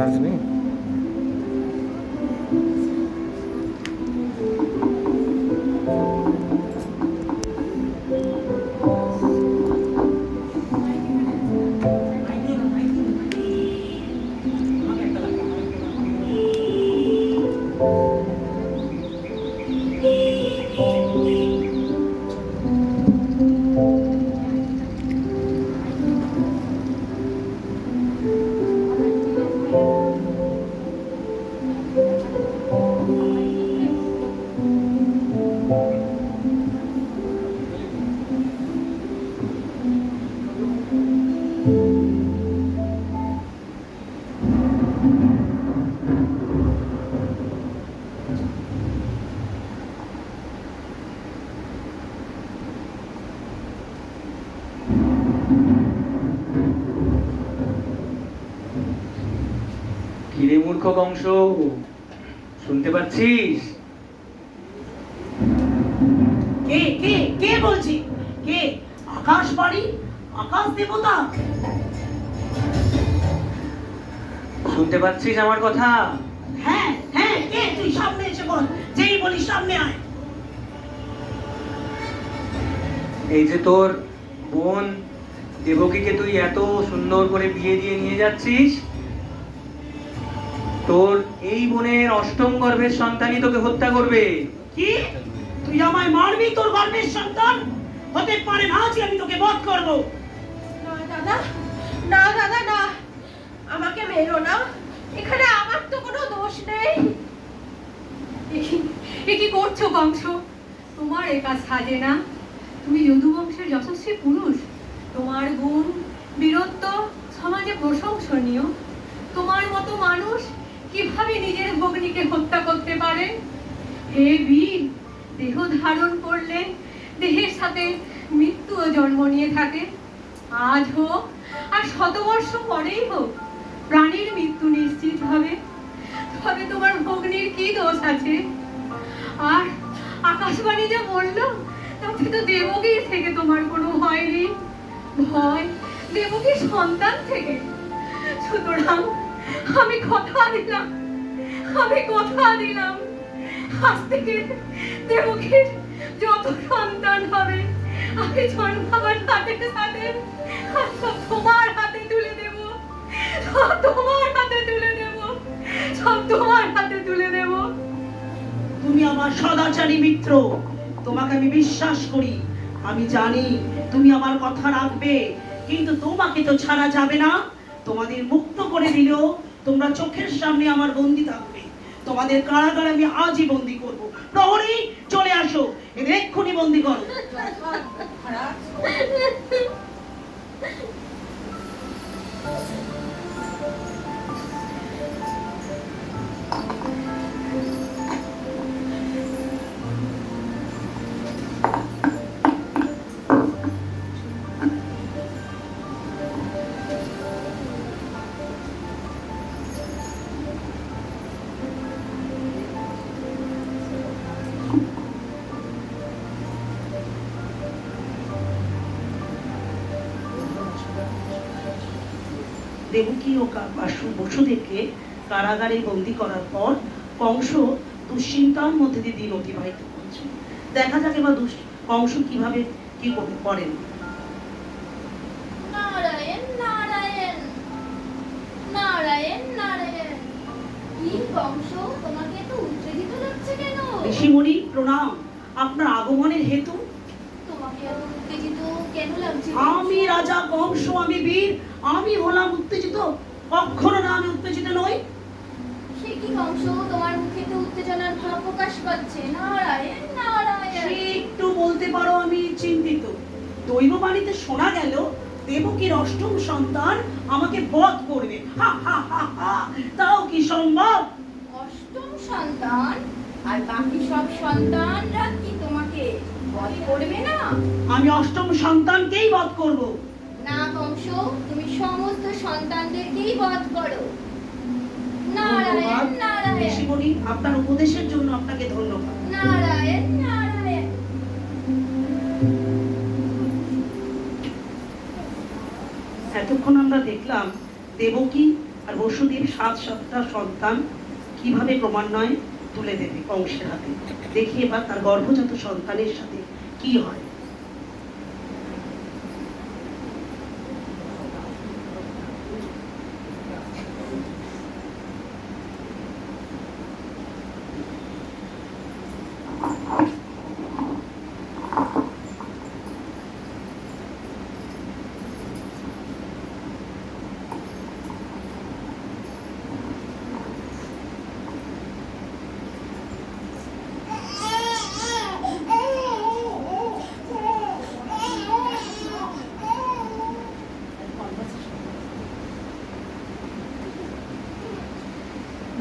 আসবে। কিরে মূর্খ কংস, শুনতে পাচ্ছিস? কে কে কে বলছি? কে? আকাশবাণী? আকাশ দেবতা? শুনতে পাচ্ছিস আমার কথা? হ্যাঁ হ্যাঁ, কে? তুই সামনে এসে বল, যেই বলিস সামনে আয়। এই যে তোর বোন দেবকীকে তুই এত সুন্দর করে বিয়ে দিয়ে নিয়ে যাচ্ছিস, তোর এই বোনের অষ্টম গর্ভের সন্তানই তোকে হত্যা করবে। কি? তুই আমায় মারবি? তোর গর্ভের সন্তান হতে পারে না যে আমি তোকে বধ করব। না দাদা, না দাদা, না, আমাকে মেরো না। এখানে আমার তো কোনো দোষ নেই। এ কি করছো বংশ? তোমার এ কাজ সাজে না। তুমি যদু বংশের যশস্বী পুরুষ, তোমার গুণ বীরত্ব সমাজে প্রশংসনীয়। তোমার মতো মানুষ কিভাবে নিজের ভগ্নীকে হত্যা করতে পারে? হে বীর, দেহ ধারণ করলে দেহের সাথে মৃত্যুও জন্ম নিয়ে থাকে। আজ হোক আর শতবর্ষ পরেই হোক, প্রাণীর মৃত্যু নিশ্চিত হবে। তবে তোমার ভগ্নীর কি দোষ আছে? আর আকাশবাণী যা বললো, তাতে তো দেবকীর থেকে তোমার কোনো ভয় নেই। ভয় দেবকীর সন্তান থেকে। সুতরাং আমি কথা দিলাম, আজ থেকে দেবকীর যত সন্তান হবে, আমি জন্মাবার সাথে সাথে সব তোমার হাতে তুলে দেব, সব তোমার হাতে তুলে দেব, সব তোমার হাতে তুলে দেব। তুমি আমার সদাচারী মিত্র, তোমাকে আমি বিশ্বাস করি। আমি জানি তুমি আমার কথা রাখবে, কিন্তু তোমাকে তো ছাড়া যাবে না। তোমাদের মুক্ত করে দিলেও তোমরা চোখের সামনে আমার বন্দী থাকবে। তোমাদের কারাগারে আমি আজই বন্দী করব। প্রহরী, চলে আসো, এদের এক্ষুনি বন্দী করো। দেবকী ও বসুদেবকে কারাগারে বন্দী করার পর কংস দুশ্চিন্তার মধ্যে দিয়ে দিন অতিবাহিত করছে। দেখা যাক এবার কংস কিভাবে কি করেন। নারায়ণ নারায়ণ নারায়ণ নারায়ণ। কি বংশ, তোমাকে এত উত্তেজিত লাগছে কেন? ঋষিমণি প্রণাম, আপনার আগমনের হেতু। তোমাকে এত উত্তেজিত কেন লাগছে? আমি রাজা কংস, আমি বীর, আমি হলাম উত্তেজিত? কখনো না, আমি উত্তেজিত নই। সে কি বংশ, তোমার মুখে তো উত্তেজনার ভাব প্রকাশ পাচ্ছে। নারায়ণ নারায়ণ। সে একটু বলতে পারো আমি চিন্তিত। দৈববাণীতে শোনা গেল দেবকীর অষ্টম সন্তান আমাকে বধ করবে। হা হা হা হা, তাও কি সম্ভব? অষ্টম সন্তান? আর বাকি সব সন্তানরা কি তোমাকে বধ করবে না? আমি অষ্টম সন্তানকেই বধ করব। না বংশ, তুমি সমস্ত সন্তানদেরকেই বধ করো। নারায়ণ নারায়ণ ঋষিমণি, আপনার উপদেশের জন্য আপনাকে ধন্যবাদ। নারায়ণ নারায়ণ। এতক্ষণ আমরা দেখলাম দেবকী আর বসুদেব 7-7টা সন্তান কিভাবে ক্রমান্বয়ে তুলে দেবে কংসের হাতে। দেখি এবার তার গর্ভজাত সন্তানের সাথে কি হয়।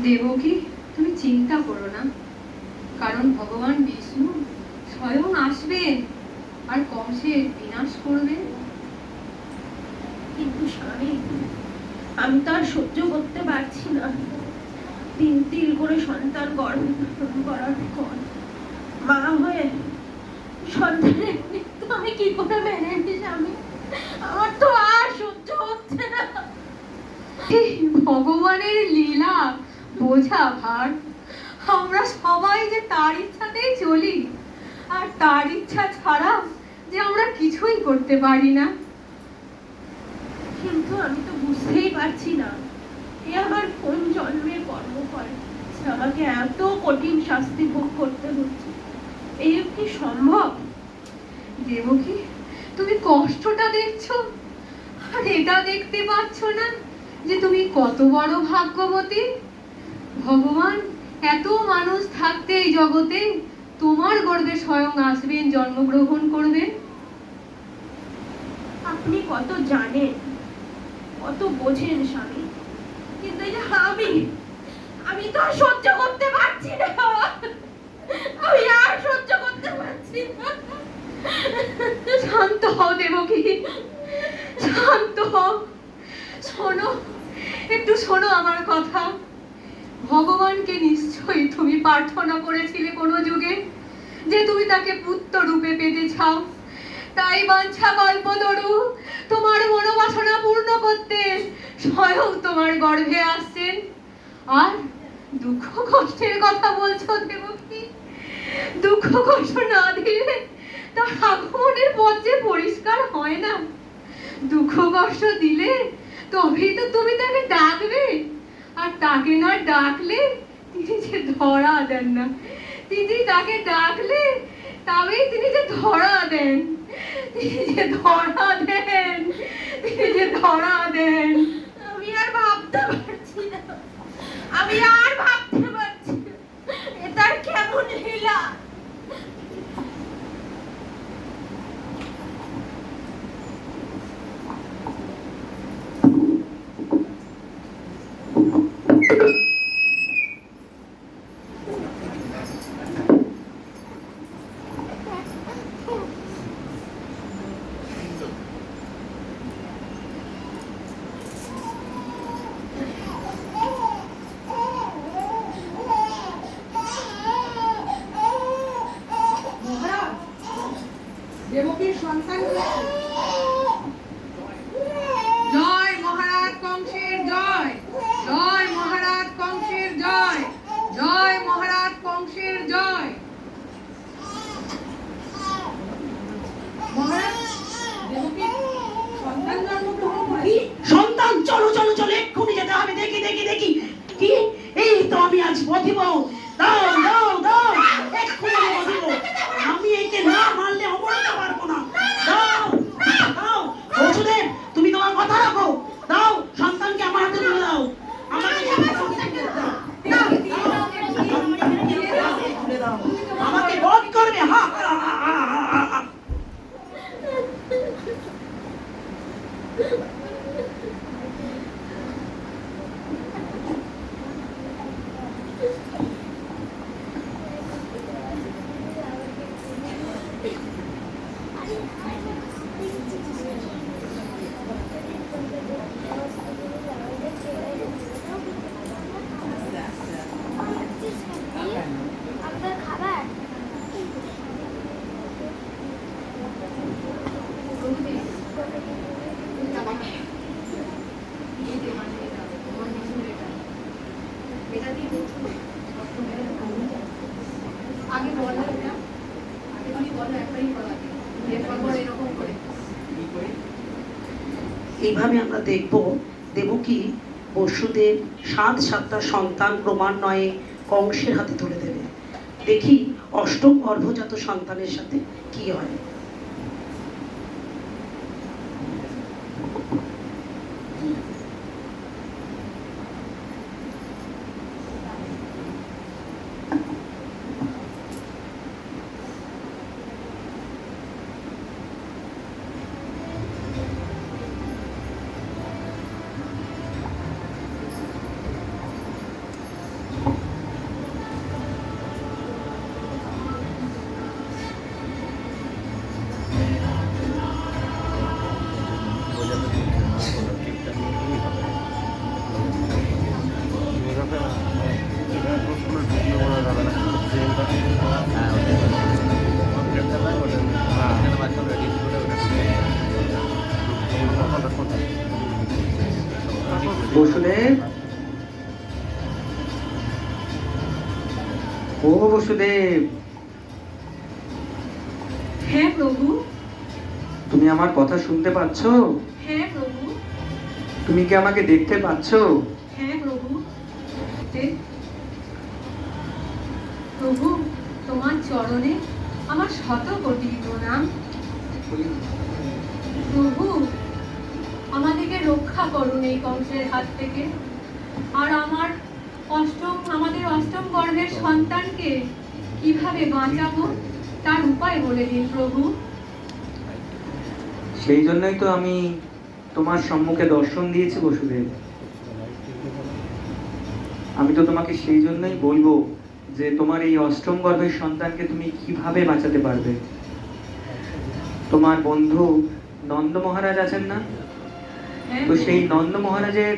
দেবকী, তুমি চিন্তা করো না, কারণ ভগবান বিষ্ণু স্বয়ং আসবেন আর কংসের বিনাশ করবেন। কিন্তু স্বামী, আমি তো আর সহ্য করতে পারছি না। 3 করে সন্তান গর্ভে ধারণ করার পর মা হয়ে সন্তানের মৃত্যু আমি কি করে মেনে নিই স্বামী? আমার তো আর সহ্য হচ্ছে না। এই ভগবানের লীলা বোঝা ভার। আমরা সবাই যে তার ইচ্ছাতেই চলি, আর তার ইচ্ছা ছাড়া যে আমরা কিছুই করতে পারি না। কিন্তু আমি তো বুঝতেই পারছি না, এ আমার কোন জন্মের কর্মফল যে আমাকে এত কঠিন শাস্তি ভোগ করতে হচ্ছে। এই কি সম্ভব? দেবকী, তুমি কষ্টটা দেখছো, আর এটা দেখতে পাচ্ছ না যে তুমি কত বড় ভাগ্যবতী। ভগবান এত মানুষ থাকতে এই জগতে তোমার গর্ভে স্বয়ং আসবেন, জন্মগ্রহণ করবেন। আপনি কত জানেন, কত বোঝেন স্বামী, কিন্তু এই যে আমি তো আর সহ্য করতে পারছি না। আমি আর সহ্য করতে পারছি না। শান্ত হও দেবকী, শান্ত হও। শোনো, একটু শোনো আমার কথা। ভগবানকে নিশ্চয়ই তুমি প্রার্থনা করেছিলে কোনো যুগে যে তুমি তাকে পুত্র রূপে পেতে চাও। তাই বাঞ্ছা কল্পতরু তোমার মনোবাসনা পূর্ণ করতে স্বয়ং তোমার গর্ভে আসছেন। আর দুঃখ কষ্টের কথা বলছো দেবকী, দুঃখ কষ্ট না দিলে তার আগমনের পথ যে পরিষ্কার হয় না। দুঃখ কষ্ট দিলে তবেই তো তুমি তাকে ডাকবে, আর তাকে না ডাকলে তিনি যে ধরা দেন না। তিনি তাকে ডাকলে তবেই তিনি যে ধরা দেন, তিনি যে ধরা দেন, তিনি যে ধরা দেন। আমি আর ভাবতে পারছি না, আমি আর ভাবতে পারছি না। এটার কেমন লীলা! দেবকীর সন্তান হয়েছে। জয় মহারাজ কংসের জয়, জয় মহারাজ কংসের জয়, জয় মহারাজ কংসের জয়। মহারাজ, দেবকীর সন্তান জন্মগ্রহণ কি করেছে। সন্তান? চলো চলো চলো, এক্ষুনি যেতে হবে। দেখি দেখি দেখি, কি এই তো আমি আজ বধিব। দাও দাও দাও, এক্ষুনি আমি বধিব। আমি একে না মারলে অমরতে পারবো না। দাও দাও, বসুদেব তুমি তোমার কথা রাখো। দাও, সন্তানকে আমার হাতে তুলে দাও। আমাকে তুলে দাও, আমাকে বধ করবে। হা হা হা হা হা হা। বলো একটাই কথা, এরপর পর এরকম করে। এইভাবে আমরা দেখব দেবকী বসুদেব 7টা সন্তান ক্রমান্বয়ে কংসের হাতে তুলে দেবে। দেখি অষ্টম গর্ভজাত সন্তানের সাথে কি হয়। বসুদেব, ও বসুদেব, হ্যাঁ প্রভু। তুমি আমার কথা শুনতে পাচ্ছ? হ্যাঁ প্রভু। তুমি কি আমাকে দেখতে পাচ্ছ? হ্যাঁ প্রভু। প্রভু, তোমার চরণে আমার শত কোটি প্রণাম। প্রভু, আমাদেরকে রক্ষা করুন এই কংসের হাত থেকে। আর আমাদের অষ্টম গর্ভের সন্তানকে কিভাবে বাঁচাবো তার উপায় বলে দিন প্রভু। সেই জন্যই তো আমি তোমার সম্মুখে দর্শন দিয়েছি বসুদেব। আমি তো তোমাকে সেই জন্যই বলবো যে তোমার এই অষ্টম গর্ভের সন্তানকে তুমি কিভাবে বাঁচাতে পারবে। তোমার বন্ধু নন্দ মহারাজ আছেন না? তো সেই নন্দ মহারাজের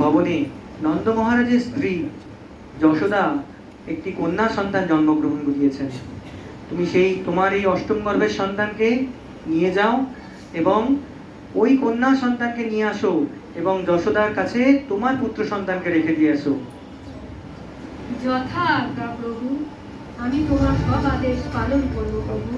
ভবনে নন্দ মহারাজের স্ত্রী যশোদা একটি কন্যা সন্তান জন্মগ্রহণ করিয়েছেন। তুমি তোমার এই অষ্টম গর্ভের সন্তানকে নিয়ে যাও এবং ওই কন্যা সন্তানকে নিয়ে আসো এবং যশোদার কাছে তোমার পুত্র সন্তানকে রেখে দিয়ে আসো। যথা আজ্ঞা প্রভু, আমি তোমার সব আদেশ পালন করব প্রভু।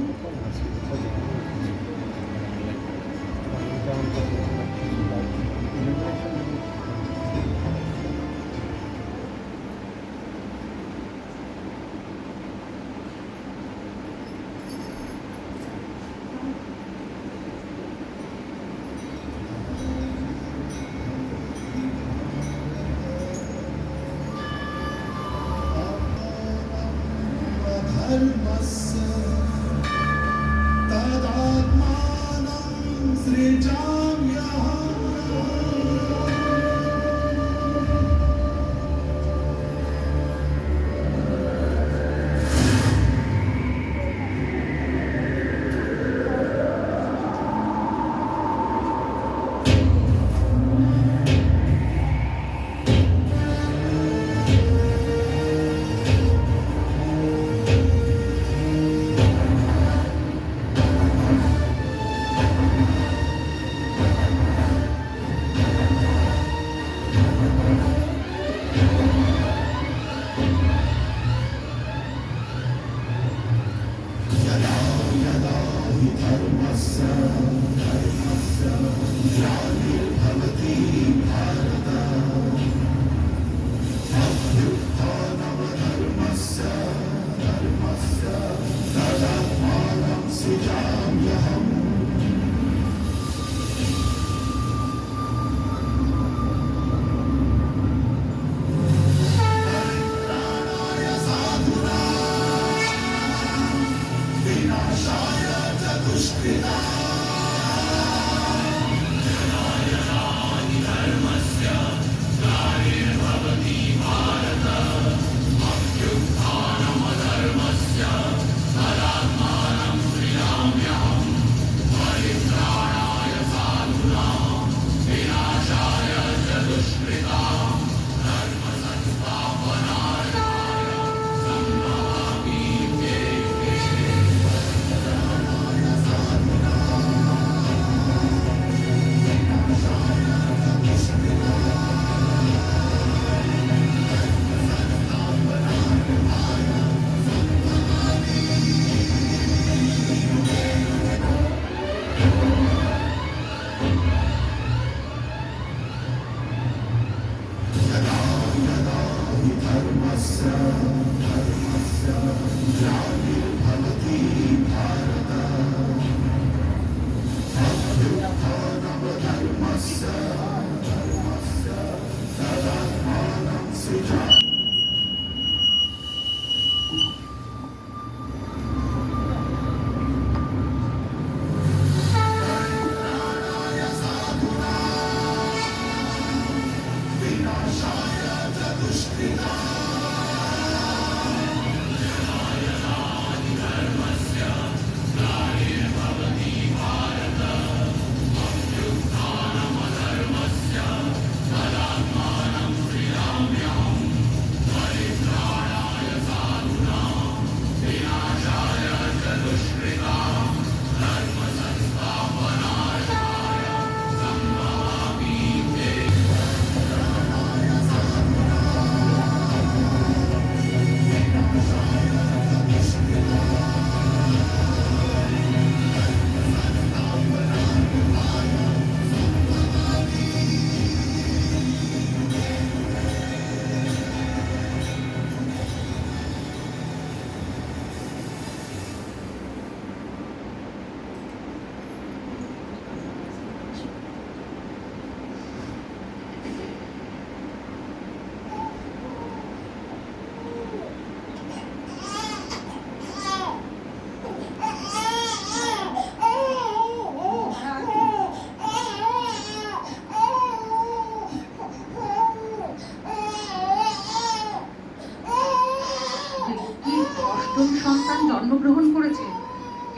অষ্টম সন্তান জন্মগ্রহণ করেছে।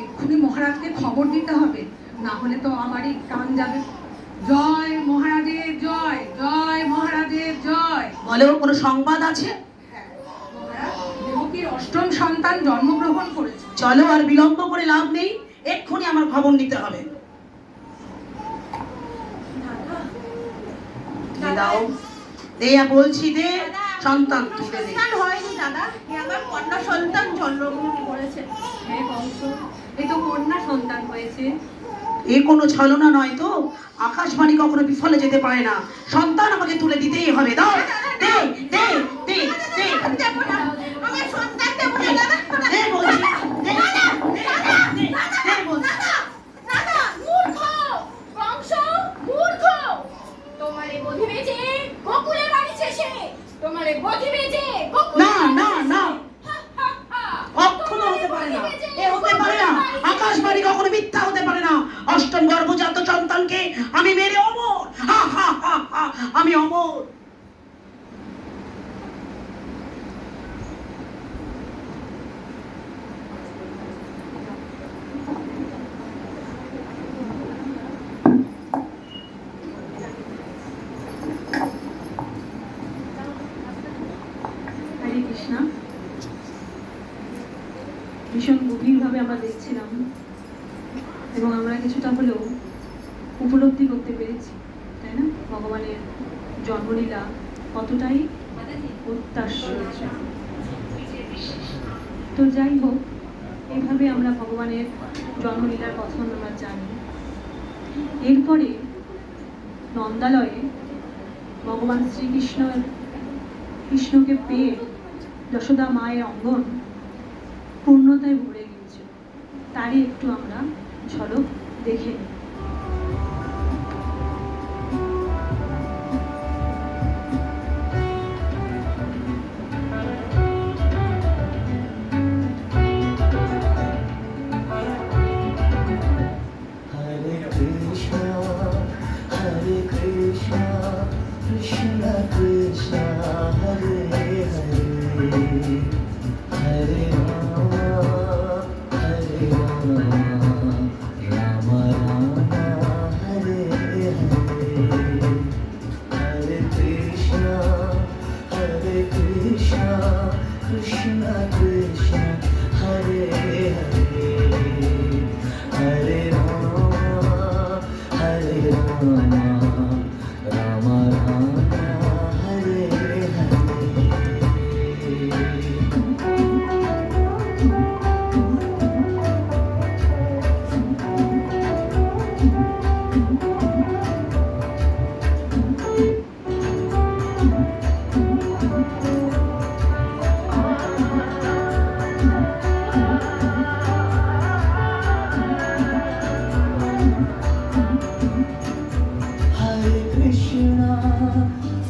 এক্ষুনি মহারাজকে খবর দিতে হবে, না হলে তো আমারই প্রাণ যাবে। জয় মহারাজের জয়, জয় মহারাজের জয়। বলেও কোনো সংবাদ আছে? হ্যাঁ, মহারাজ দেবকীর অষ্টম সন্তান জন্মগ্রহণ করেছে। চলো, আর বিলম্ব করে লাভ নেই, এক্ষুনি আমার খবর নিতে হবে। দে দাও, দে বলছি, দে সন্তান তুলে দে। সন্তান হয়নি দাদা, এ আমার কন্যা সন্তান জন্মগ্রহণ করেছে। হ্যাঁ কংস, এ তো কন্যা সন্তান হয়েছে। এ কোনো ছলনা নয় তো? আকাশবাণী কখনো বিফলে যেতে পারে না। সন্তান আমাকে তুলে দিতেই হবে। দাও, দে দে দে দে দেবো না, আমার সন্তান দেবো না দাদা। দে বলছি, দে দে দে বলছি। দাদা মূর্খ, কংস মূর্খ। তোমারে বধিবে যে গোকুলে বাড়িছে সে, তোমারে বধিবে যে গোকুলে না না না, কখনো হতে পারে না, এ হতে পারে না। আকাশবাণী কখনো মিথ্যা হতে পারে না। অষ্টম গর্ভজাত সন্তানকে আমি মেরে অমর, হা হা হা হা, আমি অমর। হরে কৃষ্ণা। ভীষণ গভীরভাবে আমরা দেখছিলাম এবং আমরা কিছুটা হলেও উপলব্ধি করতে পেরেছি, তাই না? ভগবানের জন্মলীলা কতটাই অত্যাশ্য। তো যাই হোক, এইভাবে আমরা ভগবানের জন্মলীলার কথা আমরা জানি। এরপরে নন্দালয়ে ভগবান কৃষ্ণকে পেয়ে যশোদা মায়ের অঙ্গন পূর্ণতায় ভরে গিয়েছিল। তারই একটু আমরা ঝলক দেখে নিই। Hare Krishna, Krishna Krishna, Hare Hare, Hare Rama, Rama Rama, Hare Hare, Hare Krishna, Krishna Krishna, Hare Hare, Hare Rama, Rama Rama, Hare Hare.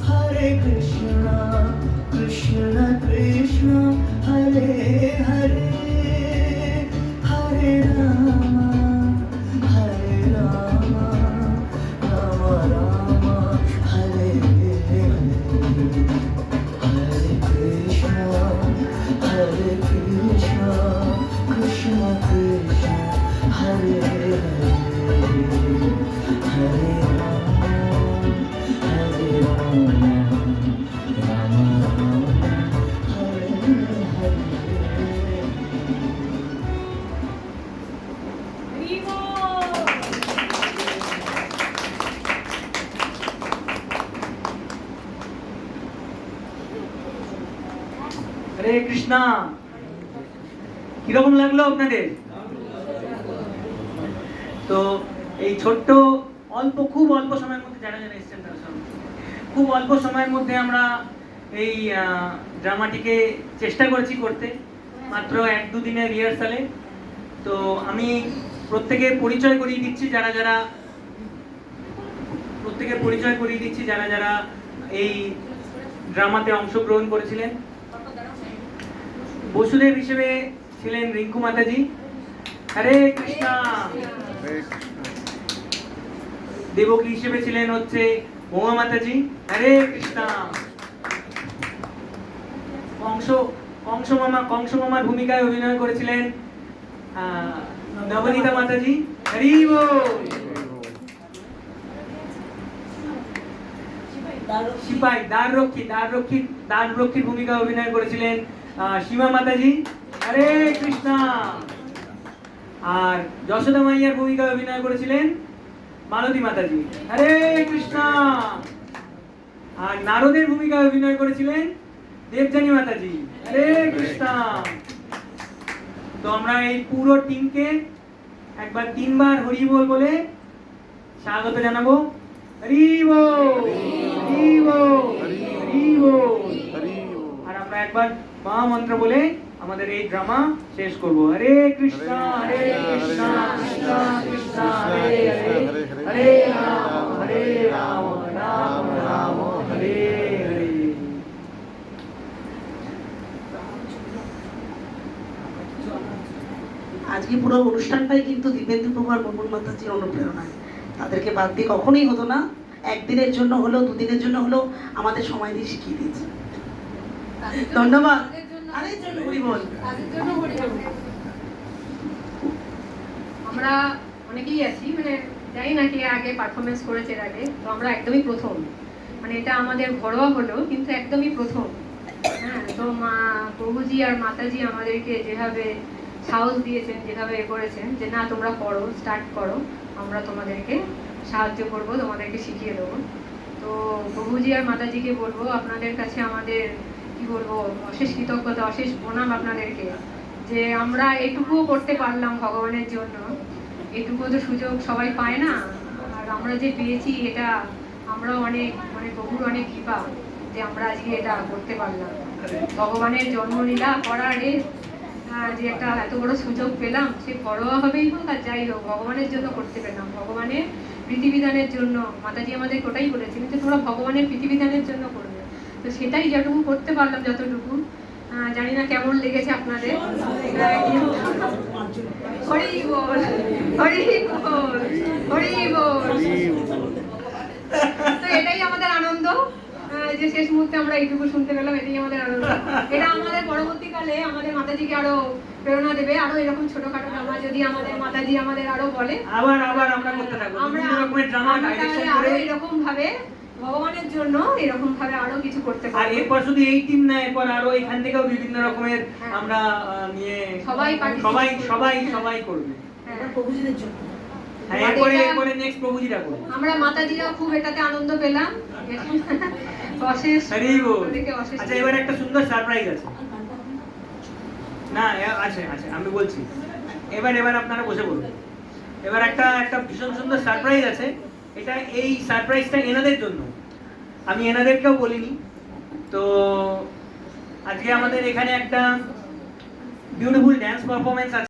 Hare Krishna, Krishna Krishna, Hare Hare, Hare Rama, Rama Rama, Hare Hare, Hare Krishna, Krishna Krishna, Hare Hare, Hare Rama, Rama Rama, Hare Hare. হরে কৃষ্ণা। কিরকম লাগলো আপনাদের? তো এই ছোট্ট খুব অল্প সময়ের মধ্যে যারা যারা এসেছেন তারা সব খুব অল্প সময়ের মধ্যে আমরা এই ড্রামাটিকে চেষ্টা করেছি করতে, মাত্র 1-2 দিনের রিহার্সালে। তো আমি প্রত্যেকের পরিচয় করিয়ে দিচ্ছি যারা যারা এই ড্রামাতে অংশগ্রহণ করেছিলেন। বসুদেব হিসেবে ছিলেন রিঙ্কু মাতাজি। হরে কৃষ্ণা। দেবকী হিসেবে ছিলেন হচ্ছে মহুয়া মাতাজি। হরে কৃষ্ণা। কংস মামার ভূমিকায় অভিনয় করেছিলেন নবনীতা মাতাজি। হরি বল। সিপাই দ্বাররক্ষীর ভূমিকায় অভিনয় করেছিলেন সীমা মাতাজি। হরে কৃষ্ণ। আর যশোদা মাইয়ার ভূমিকায় অভিনয় করেছিলেন মালতী মাতাজি। হরে কৃষ্ণ। আর নারদের ভূমিকায় অভিনয় করেছিলেন দেবযানী মাতাজি। হরে কৃষ্ণ। তো আমরা এই পুরো টিমকে একবার 3 বার হরি বল বলে স্বাগত জানাবো। হরি বল, হরি বল, হরি বল। আর আমরা একবার মহামন্ত্র বলে আমাদের এই ড্রামা শেষ করব। হরে কৃষ্ণ, হরে কৃষ্ণ, কৃষ্ণ কৃষ্ণ হরে হরে, হরে রাম, রাম রাম হরে হরে। আজকে পুরো অনুষ্ঠানটাই কিন্তু দীপেন্দ্র প্রভু আর মঙ্গল মাতাজির অনুপ্রেরণায়। তাদেরকে বাদ দিয়ে কখনোই হতো না। একদিনের জন্য হলো, দুদিনের জন্য হলো আমাদের সময় দিয়ে শিখিয়ে দিয়েছে। ধন্যবাদ। তাদের জন্য হরি বল। আমরা অনেকেই আছি, মানে জানি না কে আগে পারফরমেন্স করেছে এর আগে, তো আমরা একদমই প্রথম, মানে এটা আমাদের ঘরোয়া হলো কিন্তু একদমই প্রথম। হ্যাঁ, তো মা প্রভুজি আর মাতাজি আমাদেরকে যেভাবে সাহস দিয়েছেন, যেভাবে এ করেছেন যে না তোমরা করো, স্টার্ট করো, আমরা তোমাদেরকে সাহায্য করব, তোমাদেরকে শিখিয়ে দেবো। তো প্রভুজি আর মাতাজিকে বলবো আপনাদের কাছে আমাদের কি বলবো অশেষ কৃতজ্ঞতা, অশেষ প্রণাম আপনাদেরকে, যে আমরা এটুকুও করতে পারলাম ভগবানের জন্য। এটুকুও তো সুযোগ সবাই পায় না, আর আমরা যে পেয়েছি এটা আমরাও অনেক, মানে প্রভুর অনেক কৃপা যে আমরা আজকে এটা করতে পারলাম। ভগবানের জন্মলীলা করার যে একটা এত বড় সুযোগ পেলাম, সে ঘরোয়া হবেই হোক আর যাই হোক ভগবানের জন্য করতে পেলাম, ভগবানের প্রীতিবিধানের জন্য। মাতাজি আমাদের ওটাই বলেছিলেন যে তোমরা ভগবানের প্রীতিবিধানের জন্য করবে, তো সেটাই যতটুকু করতে পারলাম, যতটুকু। জানি না কেমন লেগেছে আপনাদের। হরি বল, হরি বল, হরি বল। তো এটাই আমাদের আনন্দ যে শেষ মুহূর্তে আমরা এইটুকু শুনতে পেলাম, এটাই আমাদের আনন্দ। এটা আমাদের পরবর্তীকালে আমাদের মাতাজিকে আরো প্রেরণা দেবে, আরো এরকম ছোটখাটো ড্রামা যদি আমাদের মাতাজি আমাদের আরো বলে, আবার আমরা করতে থাকবো। বিভিন্ন রকমের ড্রামা ডাইরেকশন করে এরকম ভাবে ভগবানের জন্য এরকম ভাবে আরো কিছু করতে পারি। আর এরপর শুধু এই টিম না, এরপর আরো এখান থেকেও বিভিন্ন রকমের আমরা নিয়ে সবাই সবাই করবে। হ্যাঁ, প্রভুজিদের জন্য। হ্যাঁ, এরপরে নেক্সট প্রভুজিরা করবে। আমরা মাতাজিরাও খুব এটাতে আনন্দ পেলাম। অশেষ হরি বল। ওদেরকে অশেষ। আচ্ছা, এবার একটা সুন্দর সারপ্রাইজ আছে। না আছে, আমি বলছি। এবার আপনারা বসে বলুন। এবার একটা ভীষণ সুন্দর সারপ্রাইজ আছে। এটা এই সারপ্রাইজটা এনাদের জন্য, আমি এনাদেরকেও বলিনি। তো আজকে আমাদের এখানে একটা বিউটিফুল ড্যান্স পারফরমেন্স আছে।